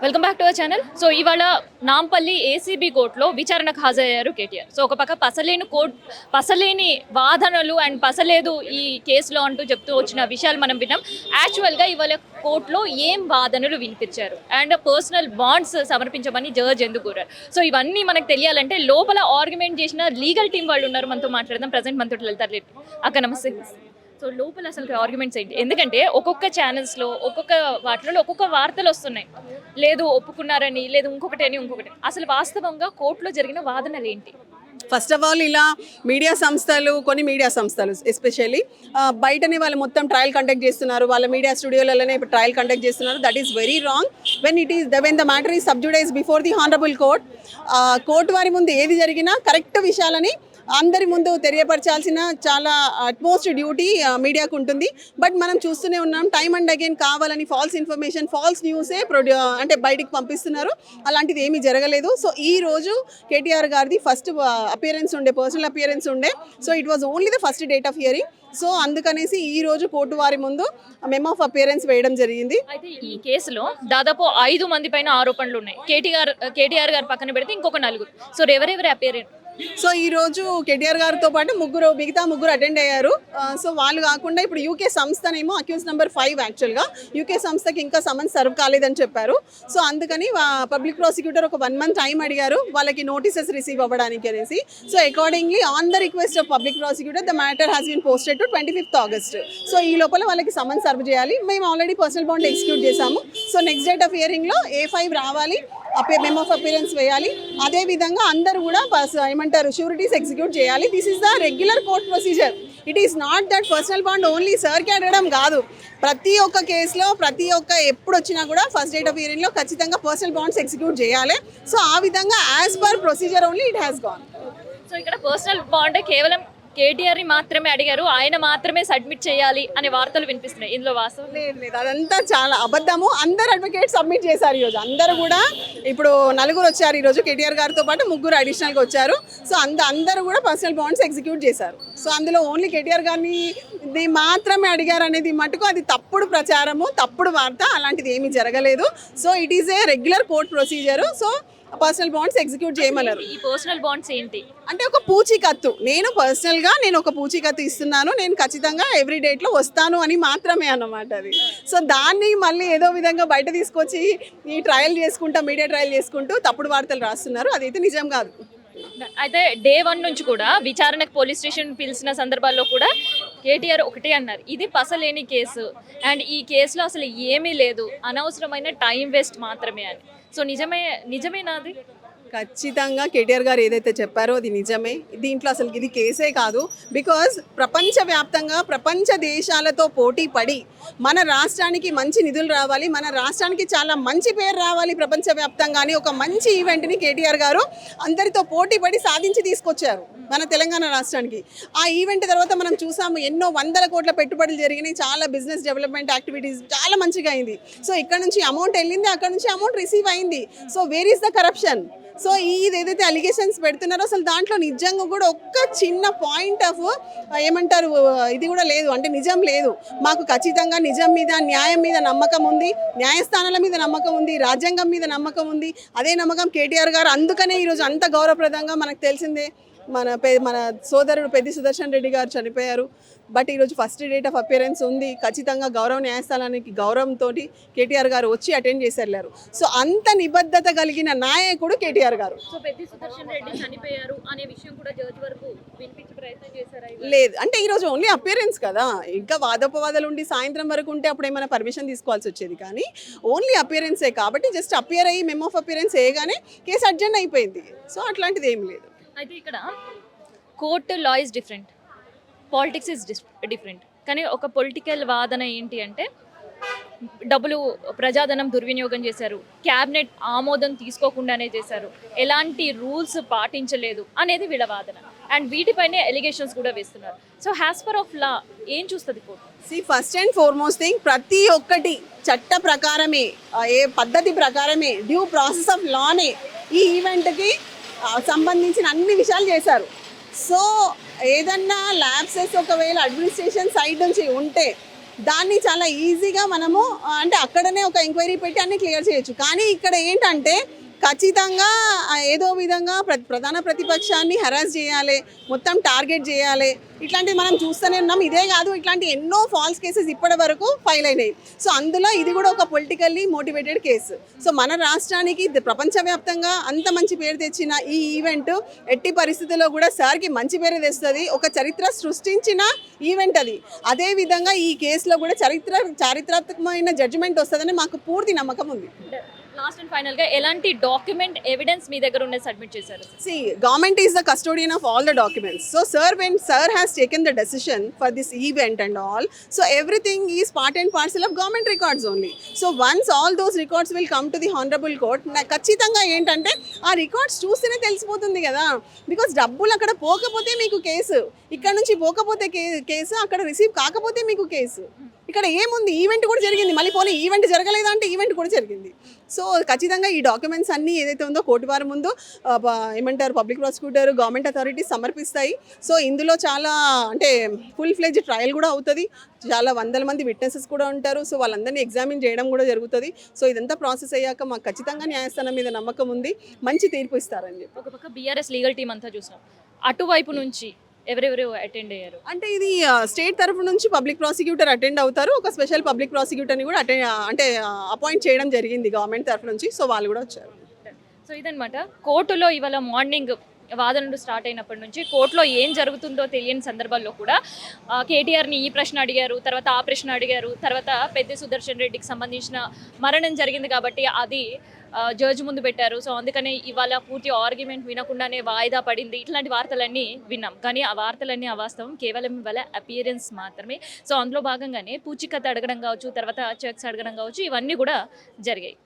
Welcome back to our channel. So ఇవాళ Nampally ACB కోర్టులో విచారణకు హాజరయ్యారు కేటీఆర్. సో ఒక పక్క పసలేని వాదనలు అండ్ పసలేదు ఈ కేసులో అంటూ చెప్తూ వచ్చిన విషయాలు మనం విన్నాం. యాక్చువల్గా ఇవాళ కోర్టులో ఏం వాదనలు వినిపించారు అండ్ పర్సనల్ బాండ్స్ సమర్పించమని జడ్జ్ ఎందుకు కోరారు. సో ఇవన్నీ మనకు తెలియాలంటే లోపల ఆర్గ్యుమెంట్ చేసిన లీగల్ టీం వాళ్ళు ఉన్నారు, మనతో మాట్లాడదాం. ప్రజెంట్ మనతో వెళ్తారు అక్క. నమస్తే. సో లోపల అసలు ఆర్గ్యుమెంట్స్ ఏంటి? ఎందుకంటే ఒక్కొక్క ఛానల్స్లో ఒక్కొక్క వాటిలో ఒక్కొక్క వార్తలు వస్తున్నాయి, లేదు ఒప్పుకున్నారని, లేదు ఇంకొకటి అని ఇంకొకటి. అసలు వాస్తవంగా కోర్టులో జరిగిన వాదనలు ఏంటి? ఫస్ట్ ఆఫ్ ఆల్ ఇలా కొన్ని మీడియా సంస్థలు ఎస్పెషల్లీ బయటనే వాళ్ళు మొత్తం ట్రయల్ కండక్ట్ చేస్తున్నారు, వాళ్ళ మీడియా స్టూడియోలలోనే ఇప్పుడు ట్రయల్ కండక్ట్ చేస్తున్నారు. That is very wrong. When the matter is sub judice before the honourable court, court వారి ముందు ఏది జరిగినా కరెక్ట్ విషయాలని అందరి ముందు తెలియపరచాల్సిన చాలా అట్మోస్ట్ డ్యూటీ మీడియాకు ఉంటుంది. బట్ మనం చూస్తూనే ఉన్నాం, టైమ్ అండ్ అగైన్ కావాలని ఫాల్స్ ఇన్ఫర్మేషన్, ఫాల్స్ న్యూసే అంటే బయటికి పంపిస్తున్నారు. అలాంటిది ఏమీ జరగలేదు. సో ఈ రోజు కేటీఆర్ గారిది ఫస్ట్ అపియరెన్స్ ఉండే, పర్సనల్ అపియరెన్స్ ఉండే. So it was only the first date of hearing. So అందుకనేసి ఈ రోజు కోర్టు వారి ముందు మెమో ఆఫ్ అపియరెన్స్ వేయడం జరిగింది. అయితే ఈ కేసులో దాదాపు 5 మంది పైన ఆరోపణలు ఉన్నాయి. కేటీఆర్ గారు పక్కన పెడితే ఇంకొక 4. సో ఎవరెవరి అపియరెన్స్? సో ఈరోజు కేటీఆర్ గారితో పాటు మిగతా ముగ్గురు అటెండ్ అయ్యారు. సో వాళ్ళు కాకుండా ఇప్పుడు యూకే సంస్థనేమో అక్యూజ్ నెంబర్ 5 యాక్చువల్గా యూకే సంస్థకి ఇంకా సమన్స్ సర్వ్ కాలేదని చెప్పారు. సో అందుకని పబ్లిక్ ప్రాసిక్యూటర్ ఒక 1 month టైం అడిగారు వాళ్ళకి నోటీసెస్ రిసీవ్ అవ్వడానికి అనేసి. So accordingly on the request of public prosecutor the matter has been posted to 25th August. So ఈ లోపల వాళ్ళకి సమన్స్ సర్వ్ చేయాలి. మేము ఆల్రెడీ పర్సనల్ బాండ్ ఎగ్జిక్యూట్ చేశాము. సో నెక్స్ట్ డేట్ ఆఫ్ హియరింగ్లో A5 రావాలి, మెమో ఆఫ్ అపియరెన్స్ వేయాలి. అదేవిధంగా అందరూ కూడా ఏమంటారు షూరిటీస్ ఎగ్జిక్యూట్ చేయాలి. This is the regular court procedure. It is not that personal bond only సర్కి అడగడం కాదు. ప్రతి ఒక్క కేసులో ఎప్పుడు వచ్చినా కూడా ఫస్ట్ డేట్ ఆఫ్ హియరింగ్లో ఖచ్చితంగా పర్సనల్ బాండ్స్ ఎగ్జిక్యూట్ చేయాలి. సో ఆ విధంగా as per procedure only it has gone. So ఇక్కడ పర్సనల్ బాండ్ కేవలం కేటీఆర్ని మాత్రమే అడిగారు, ఆయన మాత్రమే సబ్మిట్ చేయాలి అనే వార్తలు వినిపిస్తున్నాయి. ఇందులో వాస్తవం లేదు, అదంతా చాలా అబద్ధము. అందరు అడ్వకేట్ సబ్మిట్ చేశారు ఈరోజు. అందరూ కూడా ఇప్పుడు 4 వచ్చారు ఈరోజు, కేటీఆర్ గారితో పాటు 3 అడిషనల్గా వచ్చారు. సో అందరూ కూడా పర్సనల్ బాండ్స్ ఎగ్జిక్యూట్ చేశారు. సో అందులో ఓన్లీ కేటీఆర్ గారిని ఇది మాత్రమే అడిగారు అనేది మటుకు అది తప్పుడు ప్రచారము, తప్పుడు వార్త. అలాంటిది ఏమీ జరగలేదు. So it is a regular court procedure. So personal bonds execute చేయమన్నారు. ఈ పర్సనల్ బాండ్స్ ఏంటి అంటే ఒక పూచీకత్తు, నేను ఒక పూచీకత్తు ఇస్తున్నాను, నేను ఖచ్చితంగా ఎవ్రీ డేట్లో వస్తాను అని మాత్రమే అన్నమాట అది. సో దాన్ని మళ్ళీ ఏదో విధంగా బయట తీసుకొచ్చి ఈ మీడియా ట్రయల్ చేసుకుంటూ తప్పుడు వార్తలు రాస్తున్నారు. అదైతే నిజం కాదు. అయితే Day 1 నుంచి కూడా విచారణకు పోలీస్ స్టేషన్ పిలిచిన సందర్భాల్లో కూడా కేటీఆర్ ఒకటే అన్నారు, ఇది పసలేని కేసు అండ్ ఈ కేసులో అసలు ఏమీ లేదు, అనవసరమైన టైం వేస్ట్ మాత్రమే అని. సో నిజమేనాది? ఖచ్చితంగా కేటీఆర్ గారు ఏదైతే చెప్పారో అది నిజమే. దీంట్లో అసలు ఇది కేసే కాదు. బికాజ్ ప్రపంచవ్యాప్తంగా ప్రపంచ దేశాలతో పోటీ పడి మన రాష్ట్రానికి మంచి నిధులు రావాలి, మన రాష్ట్రానికి చాలా మంచి పేరు రావాలి ప్రపంచవ్యాప్తంగా అని ఒక మంచి ఈవెంట్ని కేటీఆర్ గారు అందరితో పోటీ పడి సాధించి తీసుకొచ్చారు మన తెలంగాణ రాష్ట్రానికి. ఆ ఈవెంట్ తర్వాత మనం చూసాము, ఎన్నో 100 కోట్ల పెట్టుబడులు జరిగినాయి, చాలా బిజినెస్ డెవలప్మెంట్ యాక్టివిటీస్ చాలా మంచిగా అయింది. సో ఇక్కడ నుంచి అమౌంట్ వెళ్ళింది, అక్కడ నుంచి అమౌంట్ రిసీవ్ అయింది. So where is the corruption? So ఇది ఏదైతే అలిగేషన్స్ పెడుతున్నారో అసలు దాంట్లో నిజంగా కూడా ఒక్క చిన్న పాయింట్ ఆఫ్ ఏమంటారు ఇది కూడా లేదు, అంటే నిజం లేదు. మాకు ఖచ్చితంగా నిజం మీద, న్యాయం మీద నమ్మకం ఉంది, న్యాయస్థానాల మీద నమ్మకం ఉంది, రాజ్యాంగం మీద నమ్మకం ఉంది. అదే నమ్మకం కేటీఆర్ గారు, అందుకనే ఈరోజు అంత గౌరవప్రదంగా మనకు తెలిసిందే మన సోదరుడు పెద్ది సుదర్శన్ రెడ్డి గారు చనిపోయారు. బట్ ఈరోజు ఫస్ట్ డేట్ ఆఫ్ అపియరెన్స్ ఉంది. ఖచ్చితంగా గౌరవ న్యాయస్థానానికి గౌరవంతో కేటీఆర్ గారు వచ్చి అటెండ్ చేసి వెళ్ళారు. సో అంత నిబద్ధత కలిగిన నాయకుడు కేటీఆర్ గారు. సో పెద్ది సుదర్శన్ రెడ్డి చనిపోయారు అనే విషయం కూడా జడ్జి వరకు వినిపించే ప్రయత్నం చేశారా? లేదు, అంటే ఈరోజు ఓన్లీ అపియరెన్స్ కదా, ఇంకా వాదోపవాదాలు ఉండి సాయంత్రం వరకు ఉంటే అప్పుడు ఏమైనా పర్మిషన్ తీసుకోవాల్సి వచ్చేది. కానీ ఓన్లీ అపియరెన్సే కాబట్టి జస్ట్ అపియర్ అయ్యి మెమో ఆఫ్ అపియరెన్స్ వేయగానే కేసు అడ్జెండ్ అయిపోయింది. సో అట్లాంటిది ఏం లేదు. అయితే ఇక్కడ court law is different, politics is different. కానీ ఒక పొలిటికల్ వాదన ఏంటి అంటే డబ్బులు ప్రజాధనం దుర్వినియోగం చేశారు, క్యాబినెట్ ఆమోదం తీసుకోకుండానే చేశారు, ఎలాంటి రూల్స్ పాటించలేదు అనేది వీళ్ళ వాదన. అండ్ వీటిపైనే ఎలిగేషన్స్ కూడా వేస్తున్నారు. So as per of law ఏం చూస్తుంది court? First and foremost thing, ప్రతి ఒక్కటి చట్ట ప్రకారమే, ఏ పద్ధతి ప్రకారమే, డ్యూ ప్రాసెస్ ఆఫ్ లానే ఈ ఈవెంట్కి సంబంధించిన అన్ని విషయాలు చేశారు. సో ఏదన్నా ల్యాబ్సెస్ ఒకవేళ అడ్మినిస్ట్రేషన్ సైడ్ నుంచి ఉంటే దాన్ని చాలా ఈజీగా మనము అంటే అక్కడనే ఒక ఎంక్వైరీ పెట్టి అన్ని క్లియర్ చేయొచ్చు. కానీ ఇక్కడ ఏంటంటే ఖచ్చితంగా ఏదో విధంగా ప్రధాన ప్రతిపక్షాన్ని హెరాస్ చేయాలి, మొత్తం టార్గెట్ చేయాలి. ఇట్లాంటివి మనం చూస్తూనే ఉన్నాం. ఇదే కాదు, ఇట్లాంటి ఎన్నో ఫాల్స్ కేసెస్ ఇప్పటి వరకు ఫైల్ అయినాయి. సో అందులో ఇది కూడా ఒక పొలిటికల్లీ మోటివేటెడ్ కేసు. సో మన రాష్ట్రానికి ప్రపంచవ్యాప్తంగా అంత మంచి పేరు తెచ్చిన ఈ ఈవెంట్ ఎట్టి పరిస్థితుల్లో కూడా సార్కి మంచి పేరు తెస్తుంది. ఒక చరిత్ర సృష్టించిన ఈవెంట్ అది. అదేవిధంగా ఈ కేసులో కూడా చారిత్రాత్మకమైన జడ్జిమెంట్ వస్తుందని మాకు పూర్తి నమ్మకం ఉంది. లాస్ట్ అండ్ ఫైనల్ గా ఎలాంటి డాక్యుమెంట్ ఎవిడెన్స్ మీ దగ్గర ఉన్నది సబ్మిట్ చేశారు? See, government is the custodian of all the documents. So, sir, when sir has taken the decision for this event and all, so everything is part and parcel of government records only. So, once all those records will come to the honorable court, ఖచ్చితంగా ఏంటంటే ఆ records చూస్తేనే తెలిసిపోతుంది కదా. Because డబ్బులు అక్కడ పోకపోతే మీకు కేసు, ఇక్కడ నుంచి పోకపోతే కేసు, అక్కడ రిసీవ్ కాకపోతే మీకు కేసు. ఇక్కడ ఏముంది, ఈవెంట్ కూడా జరిగింది. మళ్ళీ పోనీ ఈవెంట్ జరగలేదా అంటే ఈవెంట్ కూడా జరిగింది. సో ఖచ్చితంగా ఈ డాక్యుమెంట్స్ అన్నీ ఏదైతే ఉందో కోర్టు వారి ముందు ఏమంటారు పబ్లిక్ ప్రాసిక్యూటర్, గవర్నమెంట్ అథారిటీస్ సమర్పిస్తాయి. సో ఇందులో చాలా అంటే ఫుల్ ఫ్లెడ్జ్ ట్రయల్ కూడా అవుతుంది. చాలా వందల మంది విట్నెసెస్ కూడా ఉంటారు. సో వాళ్ళందరినీ ఎగ్జామిన్ చేయడం కూడా జరుగుతుంది. సో ఇదంతా ప్రాసెస్ అయ్యాక మాకు ఖచ్చితంగా న్యాయస్థానం మీద నమ్మకం ఉంది, మంచి తీర్పు ఇస్తారని చెప్పి. ఒక పక్క బీఆర్ఎస్ లీగల్ టీం అంతా చూసాం, అటువైపు నుంచి ఎవరెవరు అటెండ్ అయ్యారు? అంటే ఇది స్టేట్ తరఫు నుంచి పబ్లిక్ ప్రాసిక్యూటర్ అటెండ్ అవుతారు. ఒక స్పెషల్ పబ్లిక్ ప్రాసిక్యూటర్ని కూడా అపాయింట్ చేయడం జరిగింది గవర్నమెంట్ తరఫు నుంచి. సో వాళ్ళు కూడా వచ్చారు. సో ఇదనమాట, కోర్టులో ఇవాళ మార్నింగ్ వాదనలు స్టార్ట్ అయినప్పటి నుంచి కోర్టులో ఏం జరుగుతుందో తెలియని సందర్భాల్లో కూడా కేటీఆర్ని ఈ ప్రశ్న అడిగారు, తర్వాత ఆ ప్రశ్న అడిగారు, తర్వాత పెద్ది సుదర్శన్ రెడ్డికి సంబంధించిన మరణం జరిగింది కాబట్టి అది జడ్జి ముందు పెట్టారు. సో అందుకని ఇవాళ పూర్తి ఆర్గ్యుమెంట్ వినకుండానే వాయిదా పడింది. ఇట్లాంటి వార్తలన్నీ విన్నాం. కానీ ఆ వార్తలన్నీ అవాస్తవం, కేవలం ఇవాళ అపియరెన్స్ మాత్రమే. సో అందులో భాగంగానే పూచికత్తు అడగడం కావచ్చు, తర్వాత చెక్స్ అడగడం కావచ్చు, ఇవన్నీ కూడా జరిగాయి.